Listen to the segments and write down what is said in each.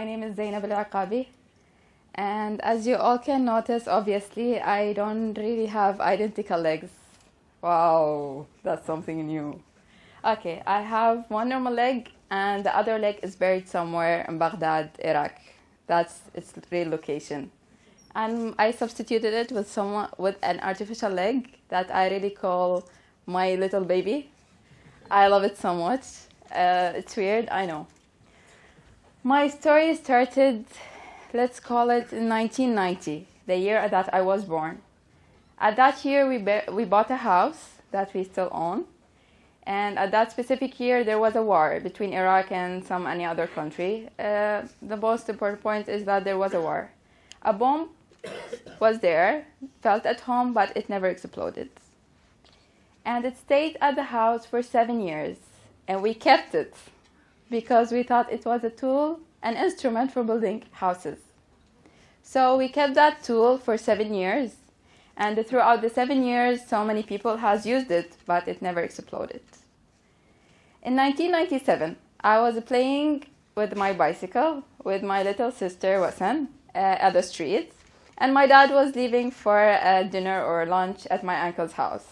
name is Zainab Al-Eqabi, and as you all can notice, obviously, I don't really have identical legs. Wow, that's something new. Okay, I have one normal leg, and the other leg is buried somewhere in Baghdad, Iraq. That's its real location. And I substituted it with an artificial leg that I really call my little baby. I love it so much. It's weird, I know. My story started, let's call it in 1990, the year that I was born. At that year, we bought a house that we still own. And at that specific year, there was a war between Iraq and any other country. The most important point is that there was a war. A bomb was there, felt at home, but it never exploded. And it stayed at the house for 7 years. And we kept it because we thought it was a tool, an instrument for building houses. So we kept that tool for 7 years. And throughout the 7 years, so many people has used it, but it never exploded. In 1997, I was playing with my bicycle with my little sister, Wasan, at the street. And my dad was leaving for a dinner or lunch at my uncle's house.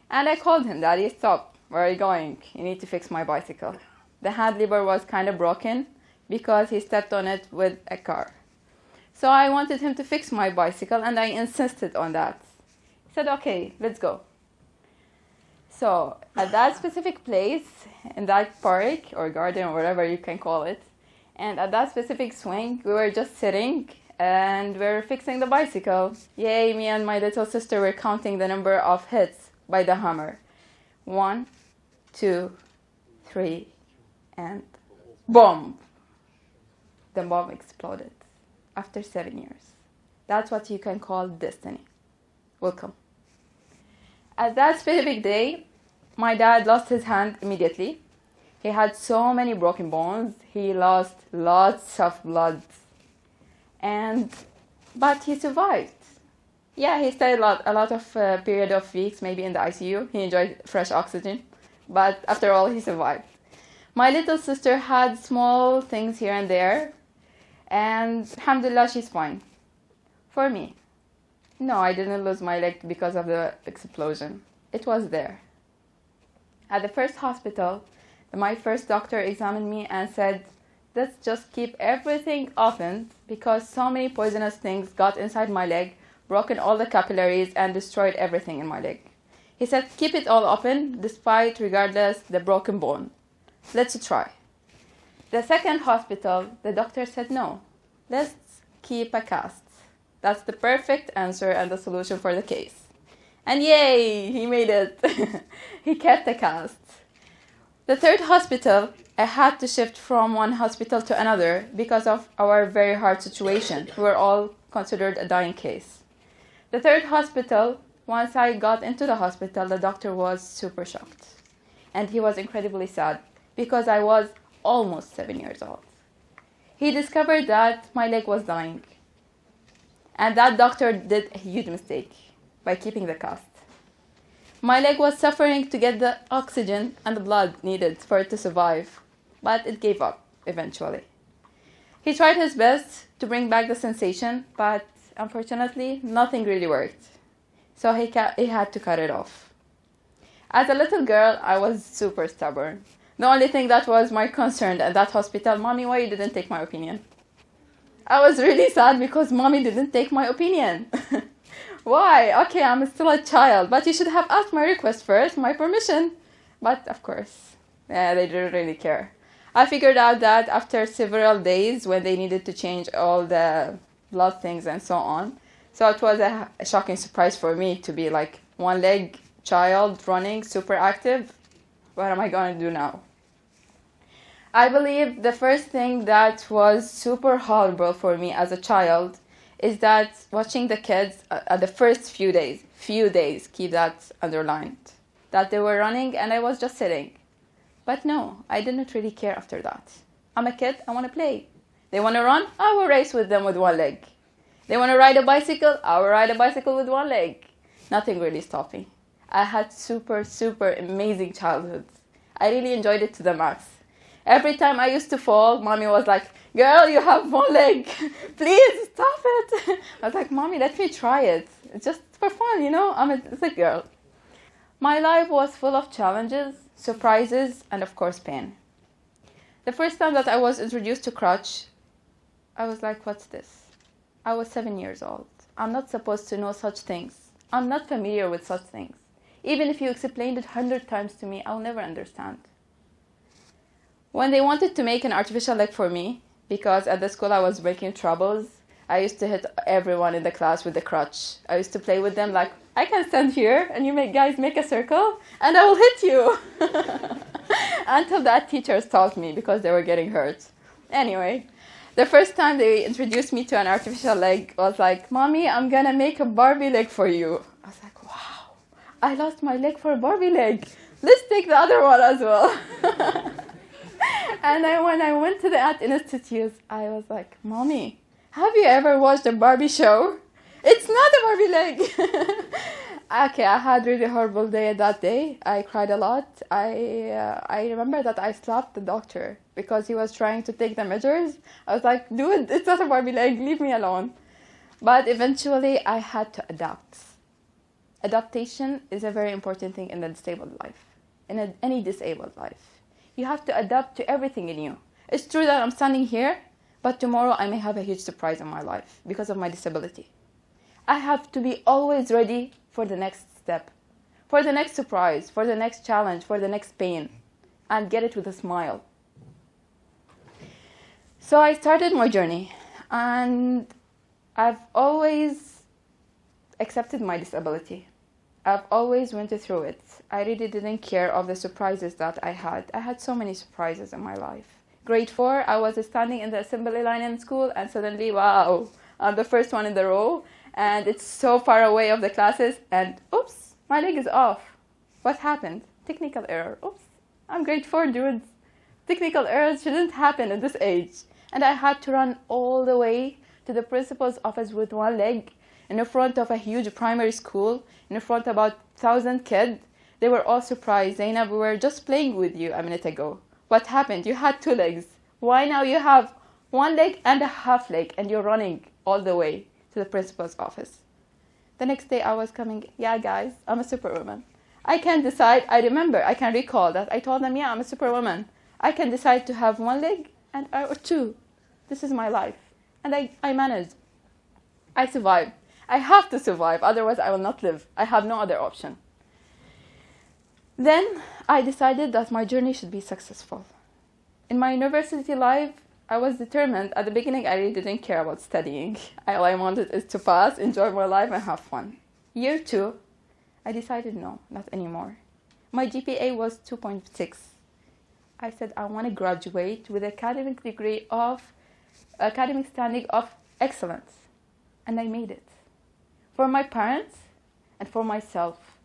And I called him, "Daddy, stop. Where are you going? You need to fix my bicycle." The hand lever was kind of broken because he stepped on it with a car. So I wanted him to fix my bicycle, and I insisted on that. He said, "Okay, let's go." So at that specific place, in that park or garden or whatever you can call it, and at that specific swing, we were just sitting and we were fixing the bicycle. Yay, me and my little sister were counting the number of hits by the hammer. 1, 2, 3, and boom! The bomb exploded after 7 years. That's what you can call destiny. Welcome. At that specific day, my dad lost his hand immediately. He had so many broken bones. He lost lots of blood. But he survived. Yeah, he stayed a lot of period of weeks, maybe in the ICU. He enjoyed fresh oxygen. But after all, he survived. My little sister had small things here and there. And alhamdulillah, she's fine. For me, no, I didn't lose my leg because of the explosion. It was there. At the first hospital, my first doctor examined me and said, "Let's just keep everything open because so many poisonous things got inside my leg, broken all the capillaries, and destroyed everything in my leg." He said, "Keep it all open, regardless, the broken bone. Let's try." The second hospital, the doctor said, "No, let's keep a cast." That's the perfect answer and the solution for the case. And yay, he made it. He kept the cast. The third hospital, I had to shift from one hospital to another because of our very hard situation. We were all considered a dying case. The third hospital, once I got into the hospital, the doctor was super shocked. And he was incredibly sad because I was almost 7 years old. He discovered that my leg was dying. And that doctor did a huge mistake by keeping the cast. My leg was suffering to get the oxygen and the blood needed for it to survive, but it gave up eventually. He tried his best to bring back the sensation, but unfortunately, nothing really worked. So he had to cut it off. As a little girl, I was super stubborn. The only thing that was my concern at that hospital, "Mommy, why you didn't take my opinion?" I was really sad because Mommy didn't take my opinion. Why? Okay, I'm still a child, but you should have asked my request first, my permission. But of course, they didn't really care. I figured out that after several days when they needed to change all the blood things and so on. So it was a shocking surprise for me to be like one leg child running, super active. What am I going to do now? I believe the first thing that was super horrible for me as a child is that watching the kids at the first few days, keep that underlined, that they were running and I was just sitting. But no, I didn't really care after that. I'm a kid, I want to play. They want to run, I will race with them with one leg. They want to ride a bicycle, I will ride a bicycle with one leg. Nothing really stopped me. I had super amazing childhood. I really enjoyed it to the max. Every time I used to fall, mommy was like, girl, you have one leg. Please stop it. I was like, mommy, let me try it. It's just for fun, you know? It's a girl. My life was full of challenges, surprises, and of course, pain. The first time that I was introduced to crutch, I was like, what's this? I was 7 years old. I'm not supposed to know such things. I'm not familiar with such things. Even if you explained it 100 times to me, I'll never understand. When they wanted to make an artificial leg for me, because at the school I was making troubles, I used to hit everyone in the class with the crutch. I used to play with them like, I can stand here and you guys make a circle and I will hit you. Until that teachers taught me because they were getting hurt. Anyway, the first time they introduced me to an artificial leg was like, Mommy, I'm gonna make a Barbie leg for you. I was like, wow, I lost my leg for a Barbie leg. Let's take the other one as well. And then when I went to the Art Institute, I was like, Mommy, have you ever watched a Barbie show? It's not a Barbie leg. Okay, I had a really horrible day that day. I cried a lot. I remember that I slapped the doctor because he was trying to take the measures. I was like, dude, it's not a Barbie leg, leave me alone. But eventually I had to adapt. Adaptation is a very important thing in the disabled life, in any disabled life. You have to adapt to everything in you. It's true that I'm standing here, but tomorrow I may have a huge surprise in my life because of my disability. I have to be always ready for the next step, for the next surprise, for the next challenge, for the next pain, and get it with a smile. So I started my journey, and I've always accepted my disability. I've always went through it. I really didn't care of the surprises that I had. I had so many surprises in my life. Grade 4, I was standing in the assembly line in school, and suddenly, wow, I'm the first one in the row, and it's so far away of the classes, and oops, my leg is off. What happened? Technical error. Oops, I'm grade 4, dudes. Technical errors shouldn't happen at this age. And I had to run all the way to the principal's office with one leg in front of a huge primary school, in front of about 1,000 kids. They were all surprised. Zainab, we were just playing with you a minute ago. What happened? You had 2 legs. Why now you have 1 leg and a half leg and you're running all the way to the principal's office? The next day I was coming, yeah guys, I'm a superwoman. I can decide, I can recall that I told them, yeah, I'm a superwoman. I can decide to have 1 leg or 2. This is my life. And I managed. I survived. I have to survive, otherwise I will not live. I have no other option. Then I decided that my journey should be successful. In my university life, I was determined. At the beginning, I really didn't care about studying. All I wanted is to pass, enjoy my life, and have fun. Year 2, I decided no, not anymore. My GPA was 2.6. I said I want to graduate with academic standing of excellence. And I made it. For my parents and for myself.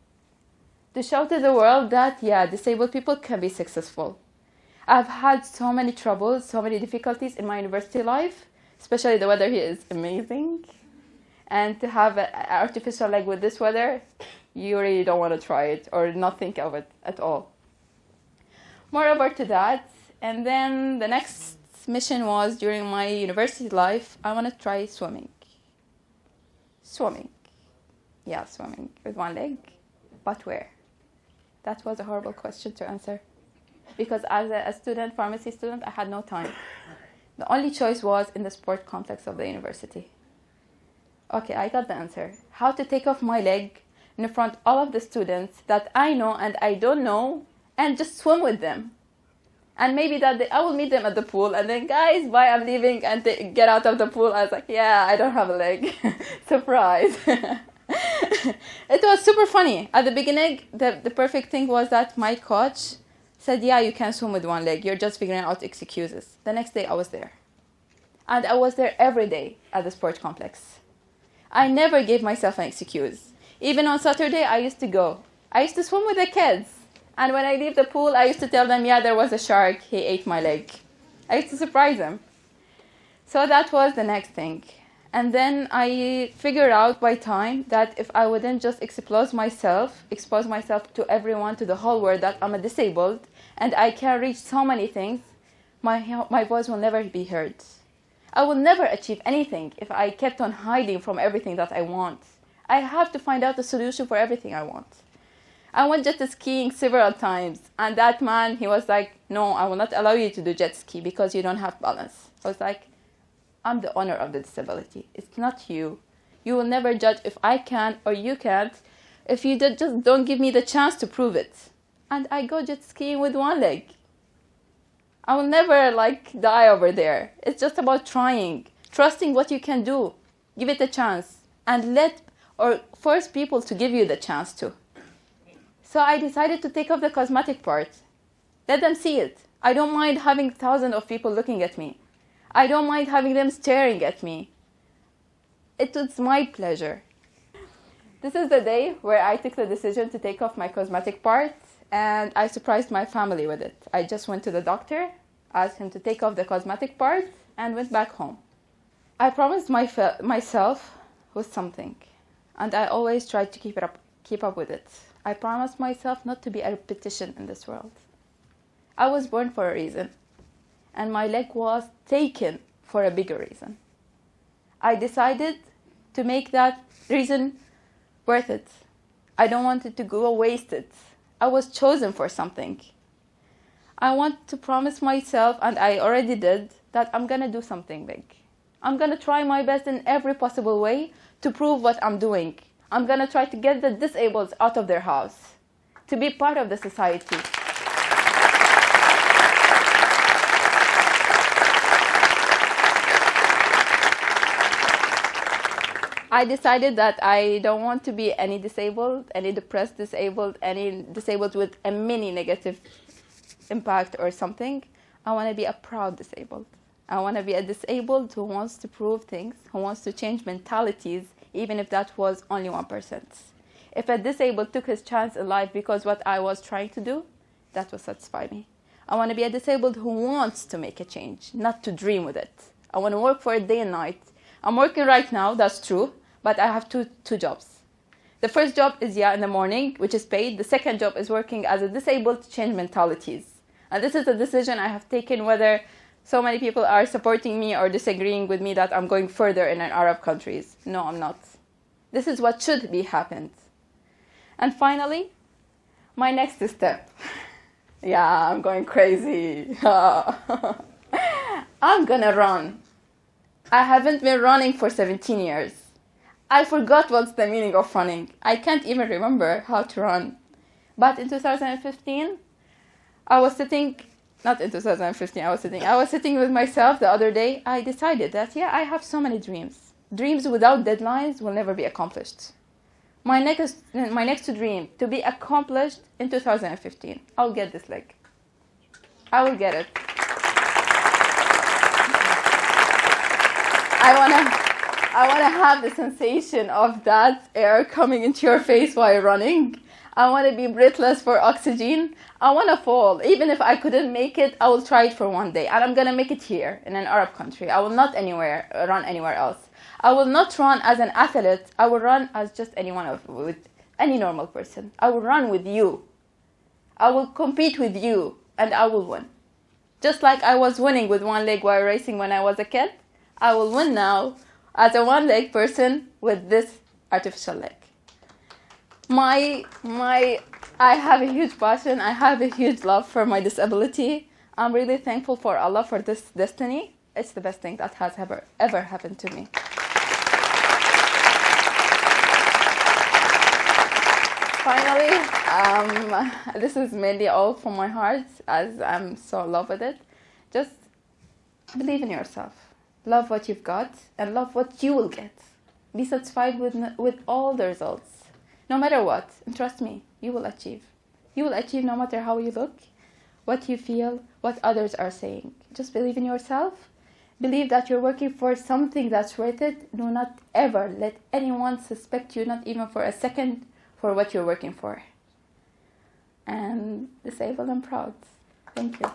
To show to the world that, yeah, disabled people can be successful. I've had so many troubles, so many difficulties in my university life, especially the weather here is amazing. And to have an artificial leg with this weather, you really don't want to try it or not think of it at all. Moreover to that, and then the next mission was during my university life, I want to try swimming. Swimming. Yeah, swimming with 1 leg, but where? That was a horrible question to answer. Because as a student, pharmacy student, I had no time. The only choice was in the sport complex of the university. Okay, I got the answer. How to take off my leg in front of all of the students that I know and I don't know and just swim with them. And maybe that day I will meet them at the pool and then, guys, bye, I'm leaving, and they get out of the pool. I was like, yeah, I don't have a leg. Surprise. It was super funny. At the beginning, the perfect thing was that my coach said, yeah, you can swim with 1 leg. You're just figuring out excuses. The next day I was there. And I was there every day at the sport complex. I never gave myself an excuse. Even on Saturday, I used to go. I used to swim with the kids. And when I leave the pool, I used to tell them, yeah, there was a shark. He ate my leg. I used to surprise them. So that was the next thing. And then I figured out by time that if I wouldn't just expose myself to everyone, to the whole world, that I'm a disabled and I can reach so many things, my voice will never be heard. I will never achieve anything if I kept on hiding from everything that I want. I have to find out the solution for everything I want. I went jet skiing several times, and that man, he was like, no, I will not allow you to do jet ski because you don't have balance. I was like, I'm the owner of the disability. It's not you. You will never judge if I can or you can't if you just don't give me the chance to prove it. And I go jet skiing with one leg. I will never die over there. It's just about trying, trusting what you can do. Give it a chance and force people to give you the chance to. So I decided to take off the cosmetic part. Let them see it. I don't mind having thousands of people looking at me. I don't mind having them staring at me. It was my pleasure. This is the day where I took the decision to take off my cosmetic part, and I surprised my family with it. I just went to the doctor, asked him to take off the cosmetic part, and went back home. I promised myself with something, and I always tried to keep up with it. I promised myself not to be a repetition in this world. I was born for a reason, and my leg was taken for a bigger reason. I decided to make that reason worth it. I don't want it to go wasted. I was chosen for something. I want to promise myself, and I already did, that I'm gonna do something big. I'm gonna try my best in every possible way to prove what I'm doing. I'm gonna try to get the disabled out of their house, to be part of the society. I decided that I don't want to be any disabled, any depressed disabled, any disabled with a mini negative impact or something. I want to be a proud disabled. I want to be a disabled who wants to prove things, who wants to change mentalities, even if that was only 1%. If a disabled took his chance in life because what I was trying to do, that will satisfy me. I want to be a disabled who wants to make a change, not to dream with it. I want to work for it day and night. I'm working right now, that's true. But I have two jobs. The first job is in the morning, which is paid. The second job is working as a disabled to change mentalities. And this is a decision I have taken, whether so many people are supporting me or disagreeing with me that I'm going further in Arab countries. No, I'm not. This is what should be happened. And finally, my next step. Yeah, I'm going crazy. I'm gonna run. I haven't been running for 17 years. I forgot what's the meaning of running. I can't even remember how to run. But in 2015, I was sitting with myself the other day. I decided that, I have so many dreams. Dreams without deadlines will never be accomplished. My next dream to be accomplished in 2015. I'll get this leg. I will get it. I want to have the sensation of that air coming into your face while running. I want to be breathless for oxygen. I want to fall. Even if I couldn't make it, I will try it for one day. And I'm going to make it here in an Arab country. I will not run anywhere else. I will not run as an athlete. I will run as just with any normal person. I will run with you. I will compete with you, and I will win. Just like I was winning with one leg while racing when I was a kid, I will win now as a one-leg person with this artificial leg. I have a huge passion. I have a huge love for my disability. I'm really thankful for Allah for this destiny. It's the best thing that has ever happened to me. Finally, this is mainly all from my heart, as I'm so in love with it. Just believe in yourself. Love what you've got and love what you will get. Be satisfied with all the results. No matter what, and trust me, you will achieve. You will achieve no matter how you look, what you feel, what others are saying. Just believe in yourself. Believe that you're working for something that's worth it. Do not ever let anyone suspect you, not even for a second, for what you're working for. And disabled and proud. Thank you.